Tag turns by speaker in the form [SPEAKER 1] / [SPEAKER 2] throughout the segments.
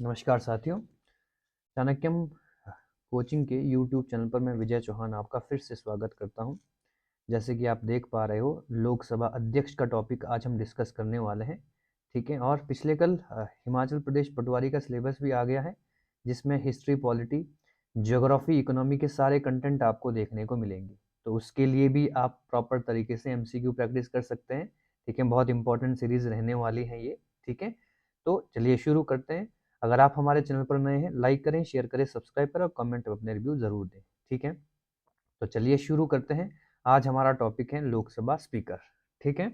[SPEAKER 1] नमस्कार साथियों, चाणक्यम कोचिंग के यूट्यूब चैनल पर मैं विजय चौहान आपका फिर से स्वागत करता हूं। जैसे कि आप देख पा रहे हो, लोकसभा अध्यक्ष का टॉपिक आज हम डिस्कस करने वाले हैं। ठीक है, और पिछले कल हिमाचल प्रदेश पटवारी का सिलेबस भी आ गया है, जिसमें हिस्ट्री, पॉलिटी, ज्योग्राफी, इकोनॉमी के सारे कंटेंट आपको देखने को मिलेंगे। तो उसके लिए भी आप प्रॉपर तरीके से एमसीक्यू प्रैक्टिस कर सकते हैं। ठीक है, बहुत इंपॉर्टेंट सीरीज रहने वाली है ये। ठीक है, तो चलिए शुरू करते हैं। अगर आप हमारे चैनल पर नए हैं, लाइक करें, शेयर करें, सब्सक्राइब करें और कमेंट में अपने रिव्यू जरूर दें। ठीक है, तो चलिए शुरू करते हैं। आज हमारा टॉपिक है लोकसभा स्पीकर। ठीक है,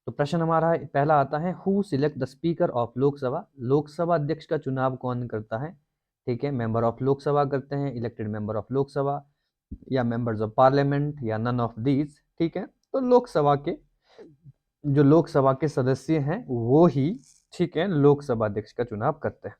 [SPEAKER 1] तो प्रश्न हमारा पहला आता है, who select the speaker of Lok Sabha. Lok Sabha अध्यक्ष का चुनाव कौन करता है? ठीक है, मेंबर ऑफ लोकसभा करते हैं, इलेक्टेड मेंबर ऑफ लोकसभा, या मेंबर्स ऑफ पार्लियामेंट, या नन ऑफ दीज। ठीक है, तो लोकसभा के जो लोकसभा के सदस्य हैं वो ही, ठीक है, लोकसभा अध्यक्ष का चुनाव करते हैं।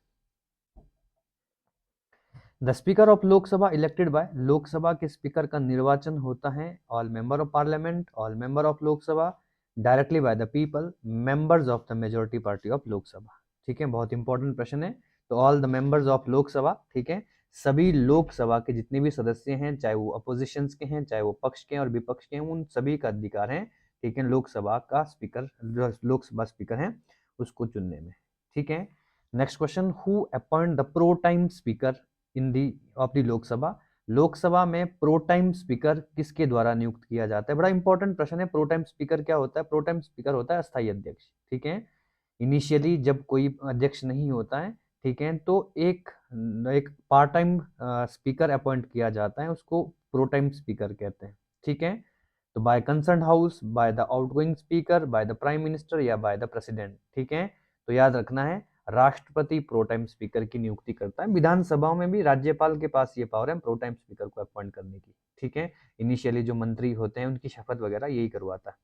[SPEAKER 1] The speaker of Lok Sabha elected by, Lok Sabha के स्पीकर का निर्वाचन होता है all member of parliament, all member of Lok Sabha, directly by the people, members of the majority party of Lok Sabha. ठीक है, बहुत इंपॉर्टेंट प्रश्न है। तो all the members of Lok Sabha, ठीक है, सभी लोकसभा के जितने भी सदस्य हैं, चाहे वो अपोजिशन के हैं, चाहे वो पक्ष के हैं और विपक्ष के हैं, उन सभी का अधिकार है, ठीक है, लोकसभा का स्पीकर, जो लोकसभा स्पीकर है उसको चुनने में। ठीक है, next question, who appoint the pro tem speaker in the of the Lok Sabha. Lok Sabha में प्रो टाइम स्पीकर किसके द्वारा नियुक्त किया जाता है? बड़ा इंपॉर्टेंट प्रश्न है। प्रो टाइम स्पीकर क्या होता है? प्रो टाइम स्पीकर होता है अस्थायी अध्यक्ष। ठीक है, इनिशियली जब कोई अध्यक्ष नहीं होता है, ठीक है, तो एक एक पार्ट टाइम स्पीकर अपॉइंट किया जाता है, उसको प्रो टाइम स्पीकर कहते हैं। ठीक है, तो by concern house, by the outgoing speaker, by the prime minister या बाय द प्रेसिडेंट। ठीक है, तो याद रखना है, राष्ट्रपति प्रो टाइम स्पीकर की नियुक्ति करता है। विधानसभाओं में भी राज्यपाल के पास ये पावर है प्रो टाइम स्पीकर को अपॉइंट करने की। ठीक है, इनिशियली जो मंत्री होते हैं उनकी शपथ वगैरह यही करवाता है।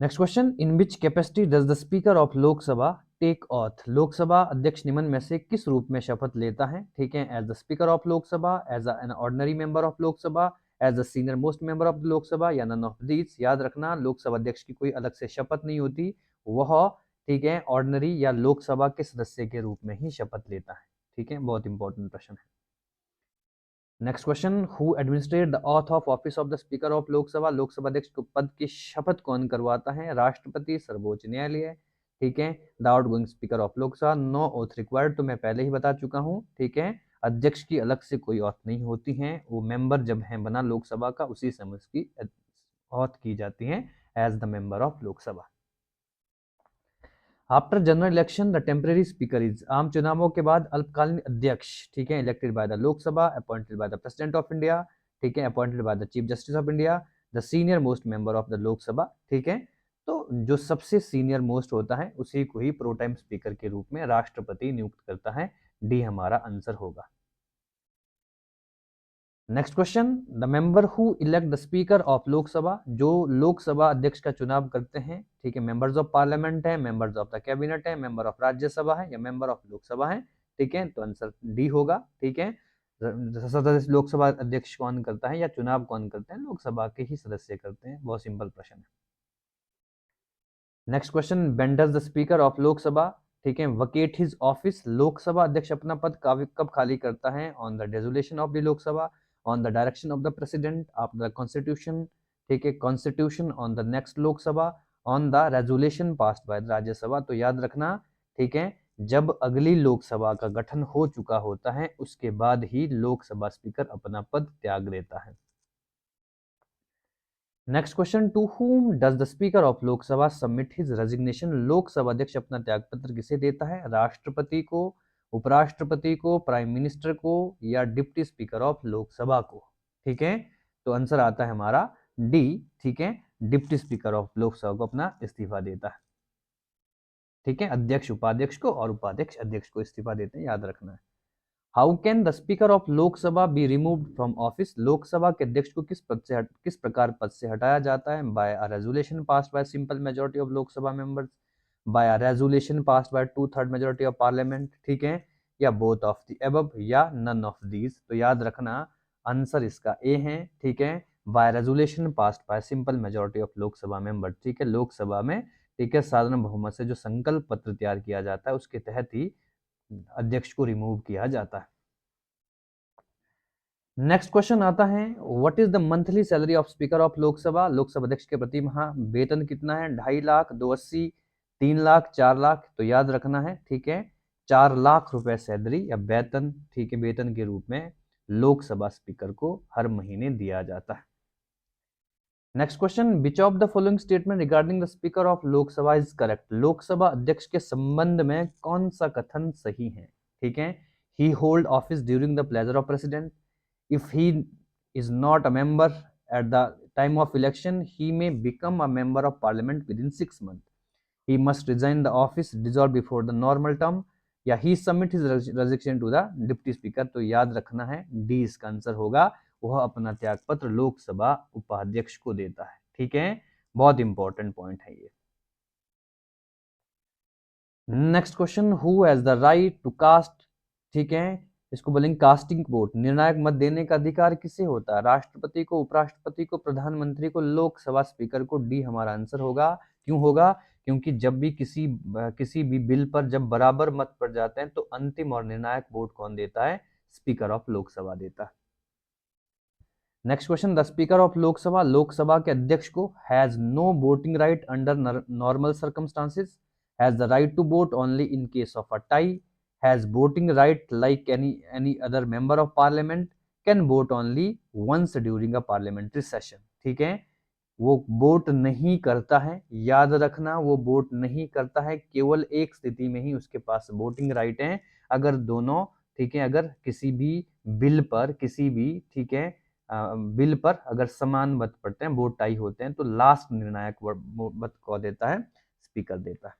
[SPEAKER 1] Next question, in which capacity does the speaker of Lok Sabha take oath. Lok Sabha अध्यक्ष निम्न में से किस रूप में शपथ लेता है? ठीक है, as the speaker of Lok Sabha, as an ordinary member of Lok Sabha, as the senior most member of Lok Sabha, या नन ऑफ दीज। याद रखना, लोकसभा अध्यक्ष की कोई अलग से शपथ नहीं होती, वह, ठीक है, ऑर्डिनरी या लोकसभा के सदस्य के रूप में ही शपथ लेता है। ठीक है, बहुत इंपॉर्टेंट प्रश्न है। Next question, who administrate the auth of office of the speaker of Lok Sabha. Lok Sabha अध्यक्ष को पद की शपथ कौन करवाता है? राष्ट्रपति, सर्वोच्च न्यायालय। ठीक है, the outgoing speaker of Lok Sabha, no oath required, तो मैं पहले ही बता चुका हूँ। ठीक है, अध्यक्ष की अलग से कोई ऑथ नहीं होती है, वो मेंबर जब है बना लोकसभा का उसी समय उसकी ऑथ की जाती है as the member of Lok Sabha. After general election the temporary speaker is, आम चुनावों के बाद अल्पकालीन अध्यक्ष, ठीक है, elected by the Lok Sabha, appointed by the president of India, ठीक है, appointed by the chief justice of India, the senior most member of the Lok Sabha. ठीक है, तो जो सबसे सीनियर मोस्ट होता है उसी को ही प्रो टाइम स्पीकर के रूप में राष्ट्रपति नियुक्त करता है। डी हमारा आंसर होगा। Next question, the member who elect the speaker of Lok Sabha, जो लोकसभा अध्यक्ष का चुनाव करते हैं, ठीक है, मेंबर्स ऑफ पार्लियामेंट है, मेंबर्स ऑफ द कैबिनेट है, मेंबर ऑफ राज्यसभा है, या मेंबर ऑफ लोकसभा है। ठीक है, तो आंसर डी होगा। ठीक है, सदस्य लोकसभा अध्यक्ष कौन करता है या चुनाव कौन करते हैं? लोकसभा के ही सदस्य करते हैं। बहुत सिंपल प्रश्न है। Next question, when does the speaker of Lok Sabha, ठीक है, वकेट हिज ऑफिस। लोकसभा अध्यक्ष अपना पद कब खाली करता है? On the dissolution of the Lok Sabha, on the direction of the president, after the constitution, ठीक है, constitution, on the next Lok Sabha, on the resolution passed by the Rajya Sabha. तो याद रखना, ठीक है, जब अगली लोकसभा का गठन हो चुका होता है उसके बाद ही लोकसभा स्पीकर अपना पद त्याग देता है। Next question, to whom does the speaker of Lok Sabha submit his resignation. Lok Sabha अध्यक्ष अपना त्यागपत्र किसे देता है? राष्ट्रपति को, उपराष्ट्रपति को, प्राइम मिनिस्टर को, या डिप्टी स्पीकर ऑफ लोकसभा को। ठीक है, तो आंसर आता है हमारा डी। ठीक है, डिप्टी स्पीकर ऑफ लोकसभा को अपना इस्तीफा देता है। ठीक है, अध्यक्ष उपाध्यक्ष को और उपाध्यक्ष अध्यक्ष को इस्तीफा देते हैं, याद रखना है। How can the speaker of Lok Sabha be removed from office. Lok Sabha के अध्यक्ष को किस प्रकार पद से हटाया जाता है? By a resolution passed by simple majority of Lok Sabha members, by a resolution passed by 2/3 majority of parliament, ठीक है, या बोथ ऑफ द अबव, या नन ऑफ दीज। तो याद रखना, आंसर इसका ए है। ठीक है, by resolution passed by simple majority of Lok Sabha member. ठीक है, लोकसभा में, ठीक है, साधारण बहुमत से जो संकल्प पत्र तैयार किया जाता है उसके तहत ही अध्यक्ष को रिमूव किया जाता है। नेक्स्ट क्वेश्चन आता है, what is the monthly salary of speaker of Lok Sabha. Lok Sabha अध्यक्ष के प्रति माह वेतन कितना है? 2.5 लाख, 280, 3 लाख, 4 लाख। तो याद रखना है, ठीक है, 4 लाख रुपए सैलरी या वेतन, ठीक है, वेतन के रूप में लोकसभा स्पीकर को हर महीने दिया जाता है। Next question, which of the following statement regarding the speaker of Lok Sabha is correct. Lok Sabha अध्यक्ष के संबंध में कौन सा कथन सही है? ठीक है, he hold office during the pleasure of president, if he is not a member at the time of election, he may become a member of parliament within 6 months. He must resign the office, dissolve before the normal term, या he submit his resignation to the deputy speaker. तो याद रखना है, D इसका answer होगा, वह अपना त्यागपत्र लोकसभा उपाध्यक्ष को देता है। ठीक है, बहुत इंपॉर्टेंट पॉइंट है ये। Next question, who has the right to cast, ठीक है, इसको बोलेंगे कास्टिंग वोट। निर्णायक मत देने का अधिकार किसे होता है? राष्ट्रपति को, उपराष्ट्रपति को, प्रधानमंत्री को, लोकसभा स्पीकर को। डी हमारा आंसर होगा। क्यों होगा? क्योंकि जब भी किसी भी बिल पर जब बराबर मत पड़ जाते हैं तो अंतिम और निर्णायक वोट कौन देता है? स्पीकर ऑफ लोकसभा देता है। Next question, the speaker of Lok Sabha, Lok Sabha के अध्यक्ष को has no voting right under normal circumstances, has the right to vote only in case of a tie, has voting right like any other member of parliament, can vote only once during a parliamentary session। ठीक है, वो vote नहीं करता है, याद रखना, वो vote नहीं करता है, केवल एक स्थिति में ही उसके पास वोटिंग राइट है, अगर दोनों, ठीक है, अगर किसी भी बिल पर, किसी भी, ठीक है, बिल पर अगर समान मत पड़ते हैं, वोट टाई होते हैं, तो लास्ट निर्णायक मत को देता है? स्पीकर देता है।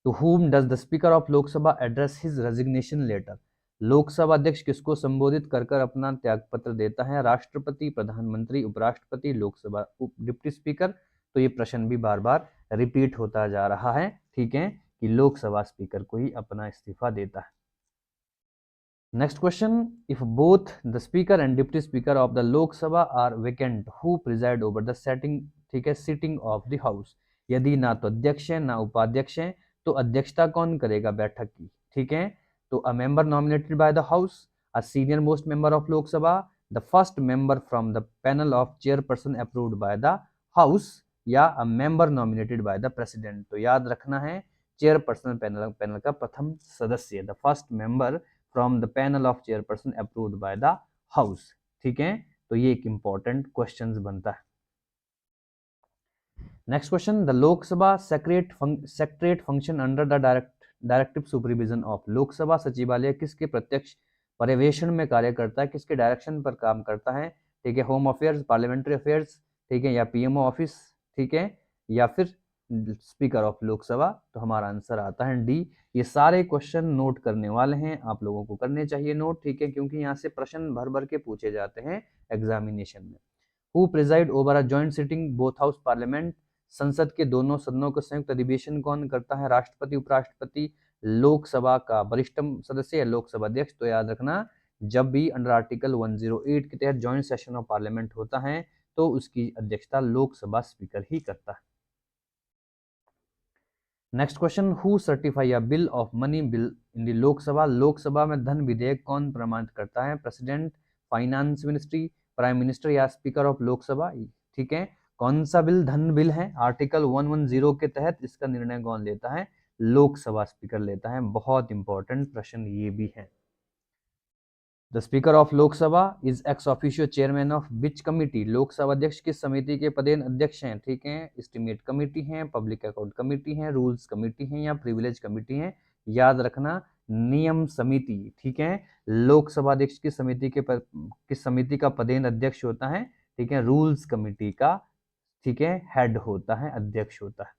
[SPEAKER 1] To whom does the Speaker of Lok Sabha address his resignation letter? Lok Sabha अध्यक्ष किसको संबोधित कर अपना त्यागपत्र देता है? राष्ट्रपति, प्रधानमंत्री, उपराष्ट्रपति, लोकसभा डिप्टी स्पीकर। तो ये प्रश्न भी बार बार रिपीट होता जा रहा है, ठीक है, कि लोकसभा स्पीकर को ही अपना इस्तीफा देता है। Next question, if both the speaker and deputy speaker of the Lok Sabha are vacant, who preside over the setting, ठीक है, सिटिंग ऑफ द हाउस। यदि ना तो अध्यक्ष है ना उपाध्यक्ष है, तो अध्यक्षता कौन करेगा बैठक की? ठीक है, तो a member nominated by the house, a senior most member of Lok Sabha, the first member from the panel of chairperson approved by the house, या a member nominated by the president. तो याद रखना है, चेयरपर्सन पैनल का प्रथम सदस्य, the first member from the panel of chairperson approved by the house. ठीक है, तो ये एक इंपॉर्टेंट क्वेश्चन बनता है। Next question, the Lok Sabha secretariat function under the directive supervision of. Lok Sabha सचिवालय किसके प्रत्यक्ष पर्यवेक्षण में कार्य करता है? किसके डायरेक्शन पर काम करता है? ठीक है, होम अफेयर्स, पार्लियामेंट्री अफेयर्स, ठीक है, या पीएमओ ऑफिस, ठीक है, या फिर स्पीकर ऑफ लोकसभा। तो हमारा आंसर आता है डी। ये सारे क्वेश्चन नोट करने वाले हैं, आप लोगों को करने चाहिए नोट, ठीक है, क्योंकि यहाँ से प्रश्न भर भर के पूछे जाते हैं एग्जामिनेशन में। Who preside over a joint sitting both house parliament, संसद के दोनों सदनों का संयुक्त अधिवेशन कौन करता है? राष्ट्रपति, उपराष्ट्रपति, लोकसभा का वरिष्ठतम सदस्य या लोकसभा अध्यक्ष। तो याद रखना, जब भी अंडर आर्टिकल 108 के तहत जॉइंट सेशन ऑफ पार्लियामेंट होता है तो उसकी अध्यक्षता लोकसभा स्पीकर ही करता है। Next question, who certify a bill of money bill in the Lok Sabha. Lok Sabha में धन विधेयक कौन प्रमाणित करता है? President, finance ministry, prime minister, या स्पीकर ऑफ लोकसभा। ठीक है, कौन सा बिल धन बिल है? आर्टिकल 110 के तहत इसका निर्णय कौन लेता है? लोकसभा स्पीकर लेता है। बहुत इंपॉर्टेंट प्रश्न ये भी है। The speaker of Lok Sabha is ex officio chairman of which committee. Lok Sabha अध्यक्ष किस समिति के पदेन अध्यक्ष हैं? ठीक है, एस्टिमेट कमेटी है, पब्लिक अकाउंट कमेटी है, रूल्स कमेटी है, या प्रिविलेज कमेटी है। याद रखना, नियम समिति, ठीक है, लोकसभा अध्यक्ष की किस समिति का पदेन अध्यक्ष होता है? ठीक है, रूल्स कमेटी का, ठीक है, हेड होता है, अध्यक्ष होता है।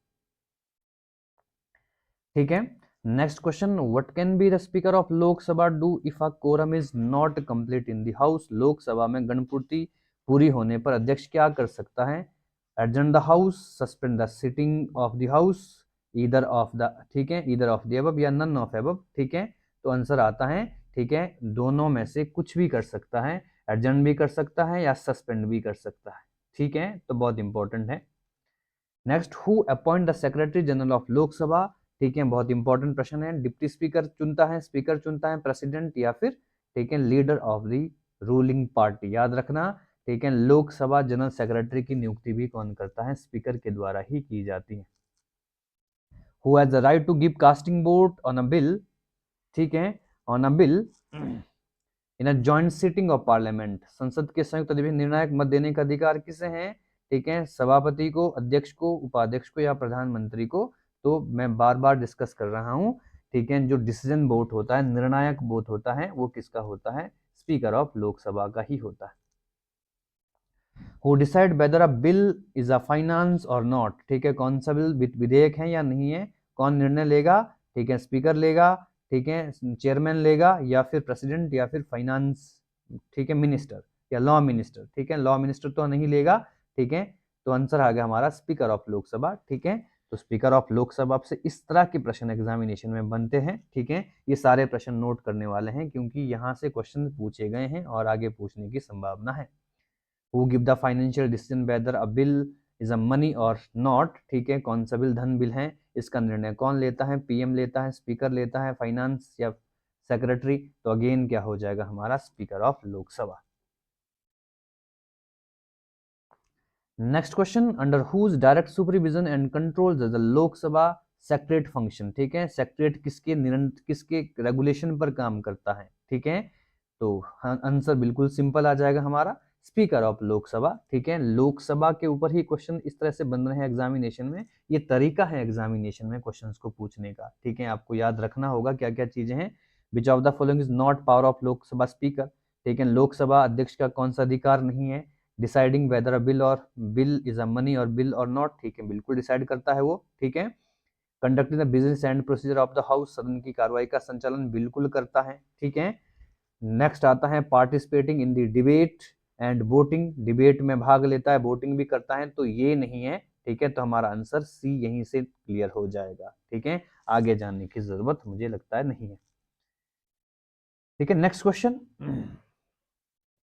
[SPEAKER 1] ठीक है, next question, what can be the speaker of Lok Sabha do if a quorum is not complete in the house. Lok Sabha में गणपूर्ति पूरी होने पर अध्यक्ष क्या कर सकता है? Adjourn the house, suspend the sitting of the house, either of the, ठीक है, ईदर ऑफ द अबव या नन ऑफ अबव। ठीक है, तो आंसर आता है, ठीक है, दोनों में से कुछ भी कर सकता है, एडजर्न भी कर सकता है या सस्पेंड भी कर सकता है। ठीक है, तो बहुत इंपॉर्टेंट है। Next, who appoint the secretary general of Lok Sabha, ठीक है, बहुत इंपॉर्टेंट प्रश्न है। डिप्टी स्पीकर चुनता है, स्पीकर चुनता है, प्रेसिडेंट या फिर ठीक है leader of the ruling party, याद रखना। ठीक है, लोकसभा जनरल सेक्रेटरी की नियुक्ति भी कौन करता है? स्पीकर के द्वारा ही की जाती है। Who has the right to give casting vote on a bill, ठीक है, on a bill in a joint sitting of parliament, संसद के संयुक्त अधिवेशन निर्णायक मत देने का अधिकार किसे है? ठीक है, सभापति को, अध्यक्ष को, उपाध्यक्ष को या प्रधानमंत्री को। तो मैं बार बार डिस्कस कर रहा हूं, ठीक है, जो डिसीजन वोट होता है, निर्णायक वोट होता है, वो किसका होता है? स्पीकर ऑफ लोकसभा का ही होता है। Who decide whether a bill is a finance और नॉट, ठीक है, कौन सा बिल विधेयक है या नहीं है, कौन निर्णय लेगा? ठीक है, स्पीकर लेगा, ठीक है, चेयरमैन लेगा, या फिर प्रेसिडेंट, या फिर फाइनेंस, ठीक है, मिनिस्टर या लॉ मिनिस्टर। ठीक है, लॉ मिनिस्टर तो नहीं लेगा। ठीक है, तो आंसर आ गया हमारा स्पीकर ऑफ लोकसभा। ठीक है, तो स्पीकर ऑफ लोकसभा से इस तरह के प्रश्न एग्जामिनेशन में बनते हैं। ठीक है, ये सारे प्रश्न नोट करने वाले हैं क्योंकि यहाँ से क्वेश्चन पूछे गए हैं और आगे पूछने की संभावना है। Who give the financial decision whether a bill is a money और नॉट, ठीक है, कौन सा बिल धन बिल है, इसका निर्णय कौन लेता है? पीएम लेता है, स्पीकर लेता है, फाइनेंस या सेक्रेटरी? तो अगेन क्या हो जाएगा हमारा? Speaker of Lok Sabha. Next question, under whose direct supervision and control the Lok Sabha secretary function, ठीक है, सेक्रेटरी किसके रेगुलेशन पर काम करता है? ठीक है, तो आंसर बिल्कुल सिंपल आ जाएगा हमारा, स्पीकर ऑफ लोकसभा। ठीक है, लोकसभा के ऊपर ही क्वेश्चन इस तरह से बन रहे हैं एग्जामिनेशन में, ये तरीका है एग्जामिनेशन में क्वेश्चंस को पूछने का। ठीक है, आपको याद रखना होगा क्या क्या चीजें हैं। विच of the following is not power of Lok Sabha speaker, ठीक है, लोकसभा अध्यक्ष का कौन सा अधिकार नहीं है? Deciding weather a bill is a money और बिल और नॉट, ठीक है, बिल्कुल डिसाइड करता है वो। ठीक है, conducting the business and procedure of the house, सदन की कार्रवाई का संचालन बिल्कुल करता है। ठीक है, नेक्स्ट आता है participating in the debate and voting, debate में भाग लेता है, वोटिंग भी करता है, तो ये नहीं है। ठीक है, तो हमारा आंसर सी यहीं से क्लियर हो जाएगा। ठीक है, आगे जानने की जरूरत मुझे लगता है नहीं है। ठीक है, नेक्स्ट क्वेश्चन,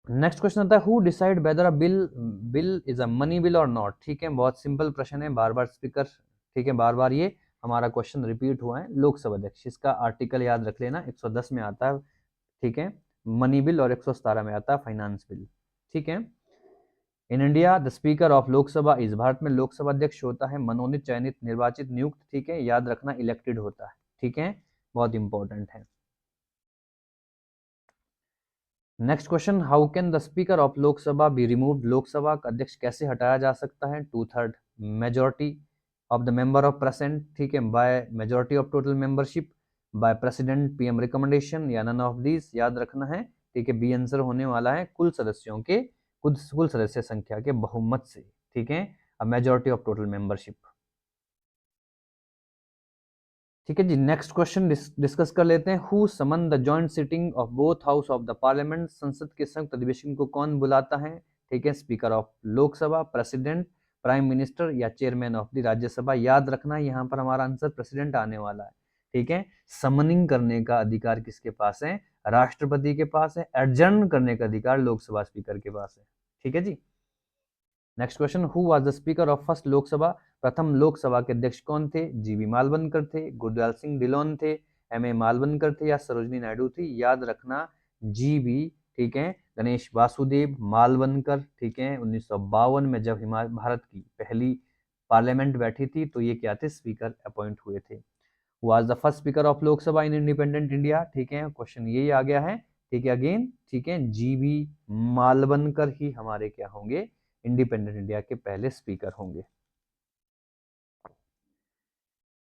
[SPEAKER 1] नेक्स्ट क्वेश्चन आता है who decide whether a bill is a money bill और नॉट। ठीक है, बहुत सिंपल प्रश्न है, बार बार स्पीकर, ठीक है, बार बार ये हमारा क्वेश्चन रिपीट हुआ है। लोकसभा अध्यक्ष, इसका आर्टिकल याद रख लेना, 110 में आता है। ठीक है, मनी बिल, और 117 में आता है फाइनेंस बिल। ठीक है, in India the speaker of Lok Sabha is, Bharat में लोकसभा अध्यक्ष होता है मनोनीत, चयनित, निर्वाचित, नियुक्त। ठीक है, याद रखना इलेक्टेड होता है। ठीक है, बहुत इंपॉर्टेंट है। Next question, how can the speaker of Lok Sabha be removed, Lok Sabha का अध्यक्ष कैसे हटाया जा सकता है? 2/3 majority of the member of present, ठीक है, by majority of total membership, by president PM recommendation, या नन ऑफ दिस, याद रखना है। ठीक है, बी आंसर होने वाला है कुल सदस्यों के, कुल सदस्य संख्या के बहुमत से। ठीक है, a majority of total membership. ठीक है जी, नेक्स्ट क्वेश्चन डिस्कस कर लेते हैं। Who summon the joint sitting of both house of the parliament, संसद के संयुक्त अधिवेशन को कौन बुलाता है? ठीक है, speaker of Lok Sabha, president, prime minister या चेयरमैन ऑफ द राज्यसभा। याद रखना यहाँ पर हमारा आंसर प्रेसिडेंट आने वाला है। ठीक है, समनिंग करने का अधिकार किसके पास है? राष्ट्रपति के पास है। एडजर्न करने का अधिकार लोकसभा स्पीकर के पास है। ठीक है जी, next question, who was the speaker of first Lok Sabha, प्रथम लोकसभा के अध्यक्ष कौन थे? जीबी मालवनकर थे, गुरदयाल सिंह ढिल्लोन थे, एमए मालवनकर थे, या सरोजनी नायडू थी? याद रखना जीबी, ठीक है, गणेश वासुदेव मालवनकर। ठीक है, 1952 में जब भारत की पहली पार्लियामेंट बैठी थी तो ये क्या थे? स्पीकर अपॉइंट हुए थे। Was the first speaker of Lok Sabha in independent India, ठीक है, क्वेश्चन यही आ गया है। ठीक है, अगेन, ठीक है, जीबी मालवनकर ही हमारे क्या होंगे? इंडिपेंडेंट इंडिया के पहले स्पीकर होंगे।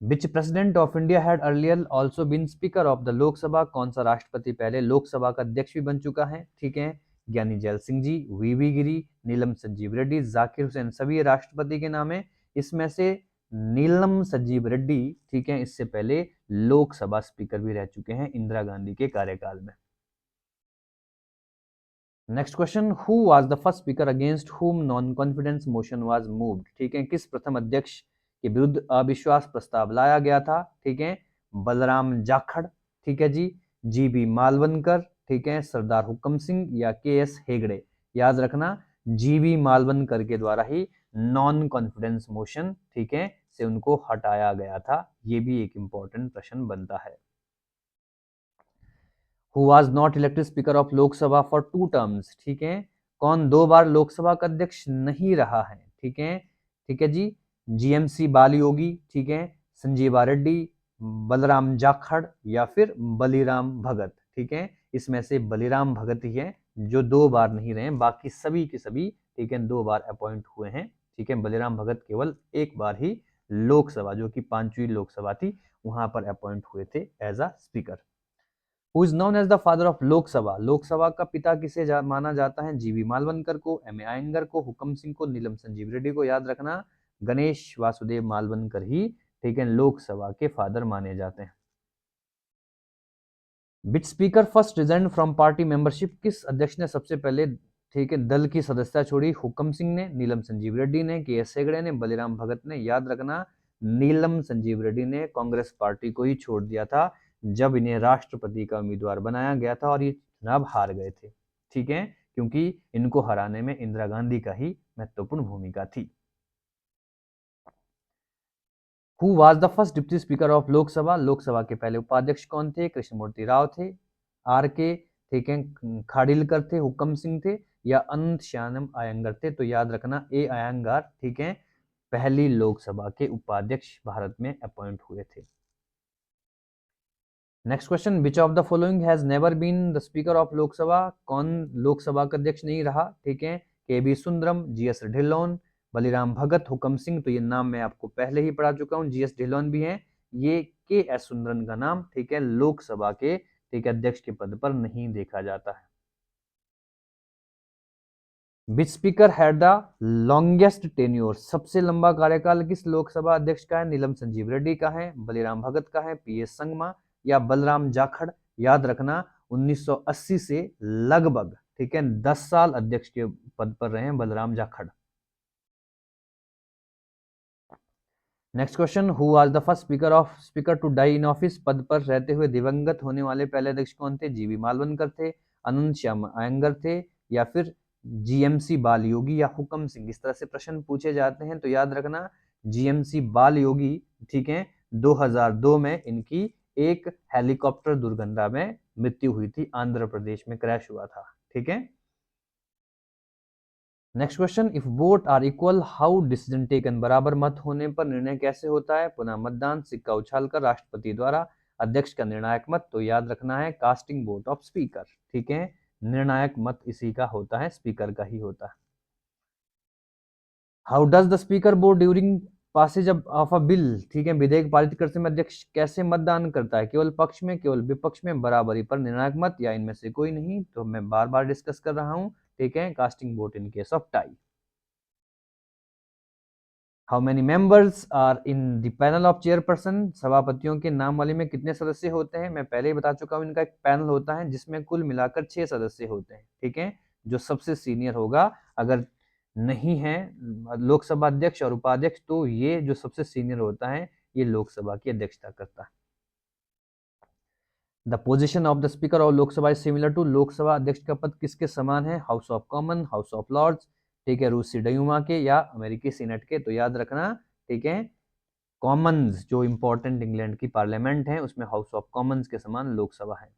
[SPEAKER 1] Which president of India had earlier also been speaker of the Lok Sabha, कौन सा राष्ट्रपति पहले लोकसभा का अध्यक्ष भी बन चुका है? ठीक है, ज्ञानी जैल सिंह जी, वीवी गिरी, नीलम संजीव रेड्डी, जाकिर हुसैन, सभी राष्ट्रपति के नाम है। इसमें से नीलम संजीव रेड्डी, ठीक है, इससे पहले लोकसभा स्पीकर भी रह चुके हैं इंदिरा गांधी के कार्यकाल में। Next question, who was the first speaker against हुम non confidence motion was moved, ठीक है, किस प्रथम अध्यक्ष के विरुद्ध अविश्वास प्रस्ताव लाया गया था? ठीक है, बलराम जाखड़, ठीक है जी, जीबी मालवनकर, ठीक है, सरदार हुक्म सिंह या के एस हेगड़े? याद रखना जीबी मालवनकर के द्वारा ही नॉन कॉन्फिडेंस मोशन, ठीक है, से उनको हटाया गया था। ये भी एक इंपॉर्टेंट प्रश्न बनता है। Who was not elected speaker of Lok Sabha for 2 terms, ठीक है, कौन 2 बार लोकसभा का अध्यक्ष नहीं रहा है, ठीक है, ठीक है जी, जीएमसी बालयोगी, ठीक है, संजीवा रेड्डी, बलराम जाखड़ या फिर बलिराम भगत, ठीक है, इसमें से बलिराम भगत ही है जो 2 बार नहीं रहे, बाकी सभी के सभी, ठीक है, 2 बार अपॉइंट हुए हैं, ठीक है, बलिराम भगत केवल 1 बार ही लोकसभा, जो कि 5वीं लोकसभा थी, वहां पर अपॉइंट हुए थे as a speaker. Who is known as the father of Lok Sabha, Lok Sabha का पिता किसे माना जाता है, जीवी मालवनकर को, एम ए आयंगर को, हुकम सिंह को, नीलम संजीव रेड्डी को। याद रखना गणेश वासुदेव मालवनकर ही, ठीक है, लोकसभा के फादर माने जाते हैं। Which speaker first resign from party membership, किस अध्यक्ष ने सबसे पहले, ठीक है, दल की सदस्यता छोड़ी, हुकम सिंह ने, नीलम संजीव रेड्डी ने, के एस हेगड़े ने, बलिराम भगत ने। याद रखना नीलम संजीव रेड्डी ने कांग्रेस पार्टी को ही छोड़ दिया था जब इन्हें राष्ट्रपति का उम्मीदवार बनाया गया था और ये चुनाव हार गए थे, ठीक है, क्योंकि इनको हराने में इंदिरा गांधी का ही महत्वपूर्ण भूमिका थी। Who was the first deputy speaker of Lok Sabha, Lok Sabha के पहले उपाध्यक्ष कौन थे, कृष्णमूर्ति राव थे, आर के, ठीक है, खाड़िलकर थे, हुकम सिंह थे या अनंत श्यानम आयंगर थे। तो याद रखना ए आयंगार, ठीक है, पहली लोकसभा के उपाध्यक्ष भारत में अपॉइंट हुए थे। Next question, which of the following has never been the speaker of Lok Sabha, कौन लोकसभा का अध्यक्ष नहीं रहा, ठीक है, K B Sundaram, G S Dhillon, Baliram Bhagat, Hukam Singh. तो ये नाम मैं आपको पहले ही पढ़ा चुका हूँ, जीएस ढिल्लोन भी है, ये के एस सुंदरन का नाम, ठीक है, लोकसभा के, ठीक है, अध्यक्ष के पद पर नहीं देखा जाता है। Which speaker had the longest tenure, सबसे लंबा कार्यकाल किस लोकसभा अध्यक्ष का है, नीलम संजीव रेड्डी का है, बलिराम भगत का है, पीएस संगमा या बलराम जाखड़। याद रखना 1980 से लगभग, ठीक है, 10 साल अध्यक्ष के पद पर रहे हैं Balram Jakhar. Next question, who was the first speaker to die in office, पद पर रहते हुए दिवंगत होने वाले पहले अध्यक्ष कौन थे, जीवी मालवनकर थे, अनंत श्याम अयंगर थे या फिर जीएमसी बालयोगी या हुकम सिंह। इस तरह से प्रश्न पूछे जाते हैं, तो याद रखना जीएमसी बालयोगी, ठीक है, 2002 में इनकी एक हेलीकॉप्टर दुर्घटना में मृत्यु हुई थी, आंध्र प्रदेश में क्रैश हुआ था, ठीक है। Next question, if vote are equal how decision taken, बराबर मत होने पर निर्णय कैसे होता है, पुनः मतदान, सिक्का उछालकर, राष्ट्रपति द्वारा, अध्यक्ष का निर्णायक मत। तो याद रखना है कास्टिंग वोट ऑफ स्पीकर, ठीक है, निर्णायक मत इसी का होता है, स्पीकर का ही होता है। How does the speaker vote during passage of a bill, ठीक है, विधेयक पारित करते समय अध्यक्ष कैसे मतदान करता है, केवल पक्ष में, केवल विपक्ष में, बराबरी पर, निर्णायक मत या इनमें से कोई नहीं। तो मैं बार बार डिस्कस कर रहा हूं, ठीक है, casting vote in case of tie. How many members are in the panel of chairperson, सभापतियों के नामावली में कितने सदस्य होते हैं, मैं पहले ही बता चुका हूं, इनका एक पैनल होता है जिसमें कुल मिलाकर 6 सदस्य होते हैं, ठीक है, जो सबसे सीनियर होगा, अगर नहीं है लोकसभा अध्यक्ष और उपाध्यक्ष, तो ये जो सबसे सीनियर होता है ये लोकसभा की अध्यक्षता करता है। The position of the speaker of Lok Sabha is similar to, Lok Sabha अध्यक्ष का पद किसके समान है, house of common, house of lords, ठीक है, रूसी डयूमा के या अमेरिकी सीनेट के। तो याद रखना, ठीक है, कॉमन्स जो इंपॉर्टेंट इंग्लैंड की पार्लियामेंट है उसमें हाउस ऑफ कॉमन्स के समान लोकसभा है।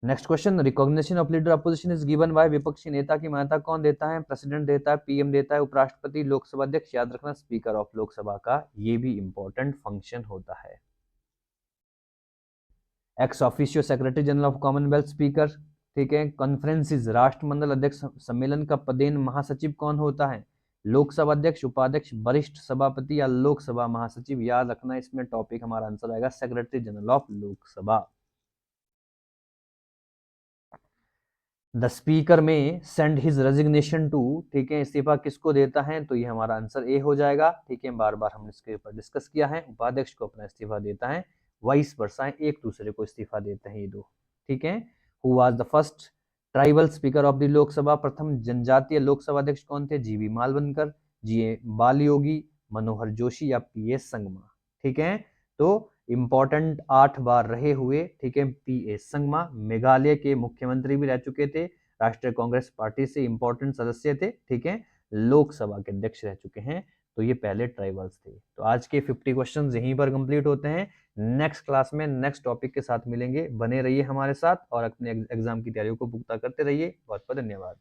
[SPEAKER 1] Next question, recognition of leader opposition is given by, विपक्षी नेता की मान्यता कौन देता है, प्रेसिडेंट देता है, पीएम देता है, उपराष्ट्रपति, लोकसभा अध्यक्ष। याद रखना स्पीकर ऑफ लोकसभा का ये भी इंपॉर्टेंट फंक्शन होता है। Ex officio secretary general of Commonwealth speaker, ठीक है, कॉन्फ्रेंसिस, राष्ट्रमंडल अध्यक्ष सम्मेलन का पदेन महासचिव कौन होता है, लोकसभा अध्यक्ष, उपाध्यक्ष, वरिष्ठ सभापति या लोकसभा महासचिव। याद रखना इसमें टॉपिक हमारा आंसर आएगा secretary general of Lok Sabha. The speaker में सेंड हिज रेजिग्नेशन टू, ठीक है, इस्तीफा किसको देता है, तो ये हमारा आंसर ए हो जाएगा, ठीक है, बार बार हमने इसके ऊपर डिस्कस किया है, उपाध्यक्ष को अपना इस्तीफा देता है, वाइस वर्सा, एक दूसरे को इस्तीफा देते हैं ये दो, ठीक है। Who was the first tribal speaker of the Lok Sabha, प्रथम जनजातीय लोकसभा अध्यक्ष कौन थे, जीवी मालवनकर, जी बालयोगी, मनोहर जोशी या पीएस संगमा, ठीक है। तो इंपॉर्टेंट 8 बार रहे हुए, ठीक है, पीएस संगमा, मेघालय के मुख्यमंत्री भी रह चुके थे, राष्ट्रीय कांग्रेस पार्टी से इंपॉर्टेंट सदस्य थे, ठीक है, लोकसभा के अध्यक्ष रह चुके हैं, तो ये पहले ट्राइबल्स थे। तो आज के 50 क्वेश्चंस यहीं पर कंप्लीट होते हैं। नेक्स्ट क्लास में नेक्स्ट टॉपिक के साथ मिलेंगे, बने रहिए हमारे साथ और अपने एग्जाम की तैयारियों को पुख्ता करते रहिए। बहुत बहुत धन्यवाद।